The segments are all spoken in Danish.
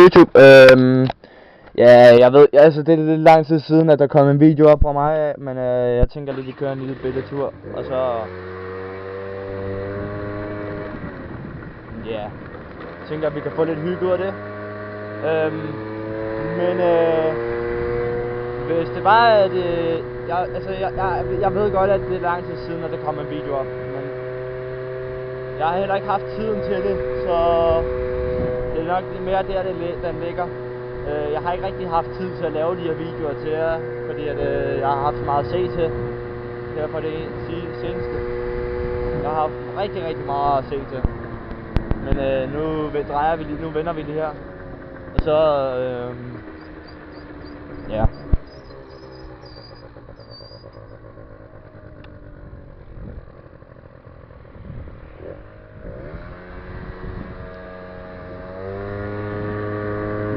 YouTube. Ja, jeg ved, altså det er lidt lang tid siden, at der kom en video op fra mig, men jeg tænker lidt, vi kører en lille bitte tur, og så... Ja, jeg tænker, at vi kan få lidt hygge ud af det. Men hvis det var, at jeg ved godt, at det er lang tid siden, at der kom en video op, men jeg har heller ikke haft tiden til det, så det er nok mere der, den ligger. Jeg har ikke rigtig haft tid til at lave de her videoer til jer, fordi at, jeg har haft så meget at se til her på det seneste. Jeg har haft rigtig meget at se til. Men nu vender vi det her. Og så, ja.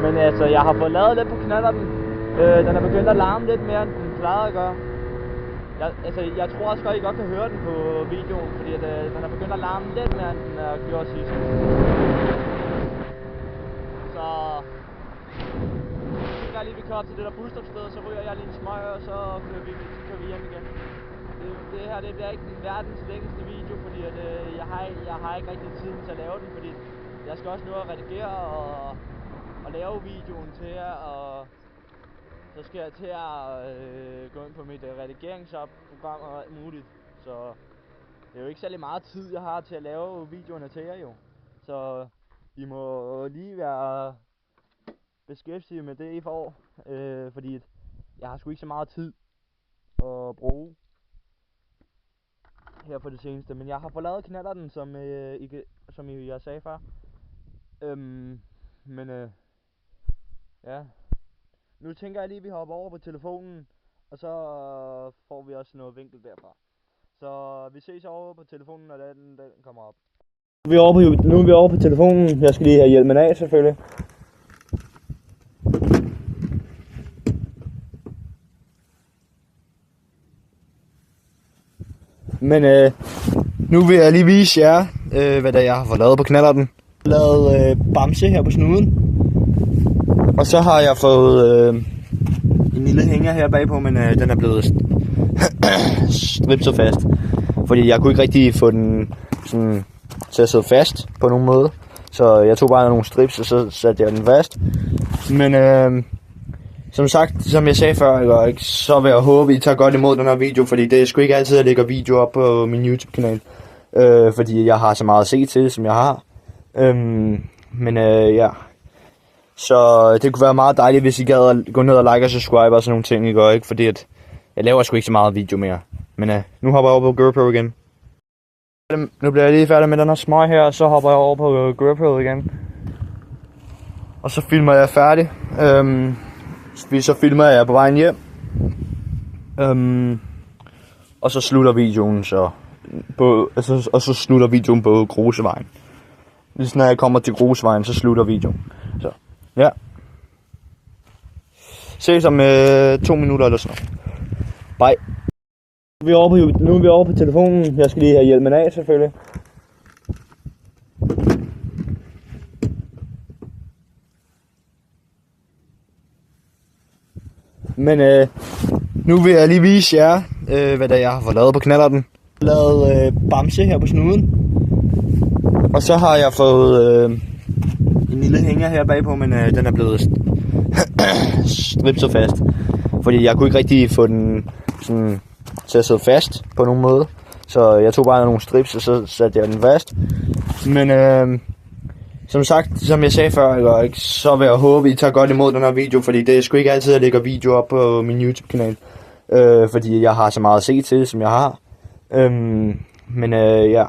Men altså, jeg har fået lavet lidt på knallerten. Den er begyndt at larme lidt mere, end den plejede at gøre. Jeg tror også godt, I godt kan høre den på videoen, fordi at, den er begyndt at larme lidt mere, end den har gjort sidst. Så... Jeg lige, vi kører op til det der busstopsted, så ryger jeg lige en smøg, og så kører vi hjem igen. Det her, det bliver ikke den verdens længste video, fordi at, jeg har ikke rigtig tiden til at lave den, fordi jeg skal også nå at redigere og lave videoen til jer, og så skal jeg til at gå ind på mit redigeringsprogram og alt muligt. Så det er jo ikke særlig meget tid, jeg har til at lave videoerne til jer jo. Så I må lige være beskæftiget med det, I får, fordi jeg har sgu ikke så meget tid at bruge her på det seneste. Men jeg har fået lavet knallerten, som jeg sagde før. Ja. Nu tænker jeg lige, at vi hopper over på telefonen, og så får vi også noget vinkel derfra. Så vi ses over på telefonen, når den kommer op. Nu er vi over på telefonen. Jeg skal lige have hjelmen af, selvfølgelig. Men nu vil jeg lige vise jer, hvad der jeg har fået lavet på knallerten. Jeg har lavet bamse her på snuden. Og så har jeg fået en lille hænger her bagpå, men den er blevet stripset fast. Fordi jeg kunne ikke rigtig få den sådan til at sidde fast på nogen måde. Så jeg tog bare nogle strips, og så satte jeg den fast. Men som sagt, som jeg sagde før, så vil jeg håbe, I tager godt imod den her video. Fordi det er sgu ikke altid, at jeg lægger video op på min YouTube-kanal. Fordi jeg har så meget at se til, som jeg har. Ja. Så det kunne være meget dejligt, hvis I gad at gå ned og like og subscribe og sådan nogle ting, I gør, ikke? Fordi at jeg laver sgu ikke så meget video mere. Men nu hopper jeg over på GoPro igen. Nu bliver jeg lige færdig med den her smøg her, og så hopper jeg over på GoPro igen. Og så filmer jeg færdig. Så filmer jeg på vejen hjem. Og så slutter videoen så slutter videoen på Grusevejen. Lige når jeg kommer til Grusevejen, så slutter videoen. Så, ja. Ses om 2 minutter eller sådan noget. Bye. Nu er vi over på telefonen. Jeg skal lige have hjelmen af, selvfølgelig. Men nu vil jeg lige vise jer, hvad der jeg har fået lavet på knallerten. Jeg har lavet bamse her på snuden. Og så har jeg fået en lille hænger her bagpå, men den er blevet stripset fast. Fordi jeg kunne ikke rigtig få den sådan til at sidde fast på nogen måde. Så jeg tog bare nogle strips, og så satte jeg den fast. Men som sagt, som jeg sagde før, så vil jeg håbe, I tager godt imod den her video. Fordi det er sgu ikke altid, at jeg lægger video op på min YouTube-kanal. Fordi jeg har så meget at se til, som jeg har. Ja.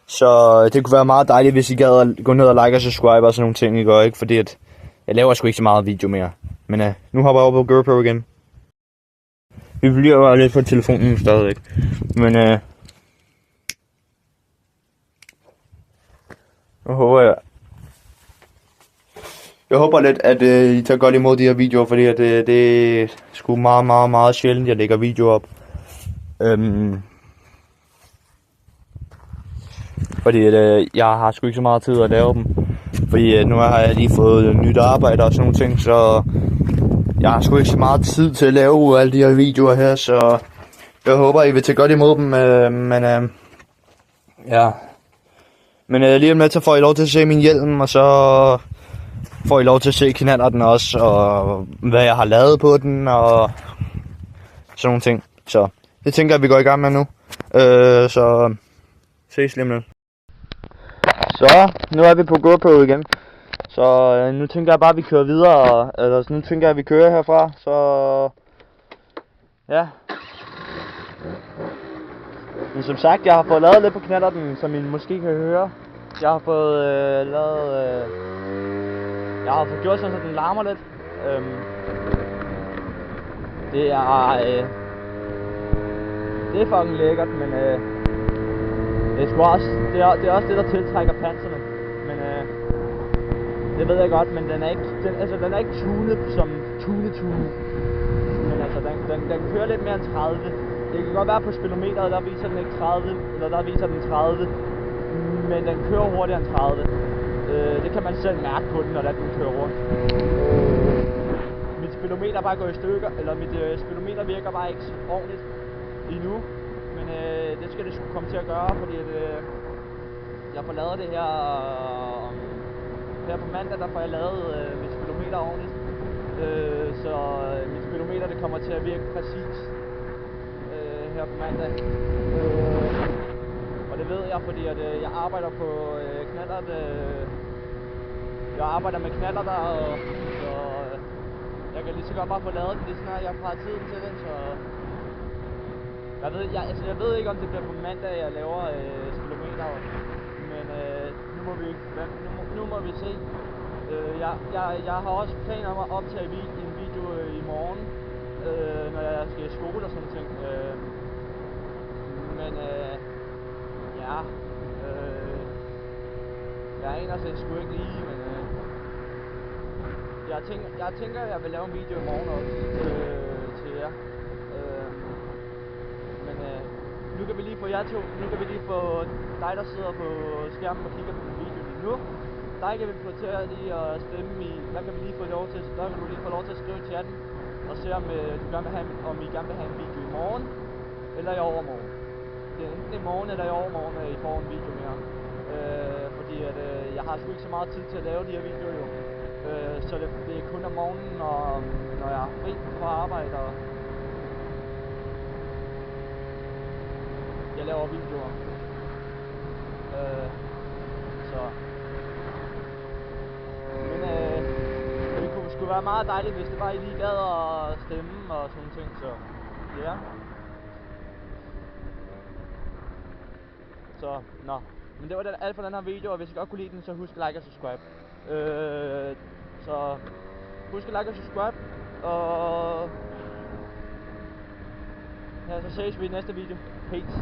Så det kunne være meget dejligt, hvis I gad at gå ned og like og subscribe og sådan nogle ting, I gør, ikke? Fordi at jeg laver sgu ikke så meget video mere. Men nu hopper jeg over på GoPro igen. Vi bliver jo lidt på telefonen stadigvæk. Men jeg håber lidt, at I tager godt imod de her videoer, fordi at, det er sgu meget sjældent, jeg lægger videoer op. Fordi jeg har sgu ikke så meget tid at lave dem. Fordi nu har jeg lige fået nyt arbejde og sådan nogle ting, så jeg har sgu ikke så meget tid til at lave alle de her videoer her, så jeg håber, I vil tage godt imod dem, ja. Men lige om lidt, så får I lov til at se min hjelm, og så får I lov til at se knallerten også, og hvad jeg har lavet på den, og sådan nogle ting. Så det tænker jeg, vi går i gang med nu. Så ses lige om lidt. Så, nu er vi på GoPro igen. Så nu tænker jeg bare, at vi kører videre, eller nu tænker jeg, at vi kører herfra, så ja. Men som sagt, jeg har fået lavet lidt på knallerten, som I måske kan høre. Jeg har fået jeg har fået gjort sådan, så den larmer lidt. Det er fucking lækkert, men det er sgu også, det er også det, der tiltrækker panserne. Men det ved jeg godt, men den er ikke tunet som tune. Men altså, den kører lidt mere end 30. Det kan godt være på speedometeret, der viser den ikke 30, eller der viser den 30. Men den kører hurtigere end 30. Det kan man selv mærke på den, når den kører rundt. Mit speedometer er bare gået i stykker, eller mit speedometer virker bare ikke ordentligt endnu. Men det skal det komme til at gøre, fordi at, jeg får lavet det her på mandag, der får jeg lavet mit speedometer ordentligt. Så mit speedometer det kommer til at virke præcis her på mandag. Og det ved jeg, fordi at jeg arbejder på knallert. Jeg arbejder med knaller der, og så jeg kan lige så godt bare få lavet det, snart jeg har tiden til det, så jeg ved ikke, om det bliver på mandag, jeg laver speedometer, men nu må vi se. Jeg har også planer om at optage en video i morgen, når jeg skal i skole og sådan ting. Men ja, jeg aner sig sgu ikke lige, men jeg tænker, at jeg vil lave en video i morgen også til jer. Men nu kan vi lige få jer to, nu kan vi lige få dig, der sidder på skærmen og kigger på min video lige nu. Der kan vi få til at lige at stemme i, der kan vi lige få lov til, der kan du lige få lov til at skrive i chatten og se om I gerne vil have en video i morgen eller i overmorgen. Det er enten i morgen eller i overmorgen, at I får en video mere. Fordi at jeg har sgu ikke så meget tid til at lave de her videoer jo. Så det er kun om morgenen, når jeg er fri fra arbejde, og jeg laver videoer. Så men det kunne sgu være meget dejligt, hvis det var I lige gad at stemme og sådan ting, så ja. Så, nå. Men det var alt for den her video, og hvis I godt kunne lide den, så husk at like og subscribe. Så husk at like og subscribe, og ja, så ses vi i næste video. Peace.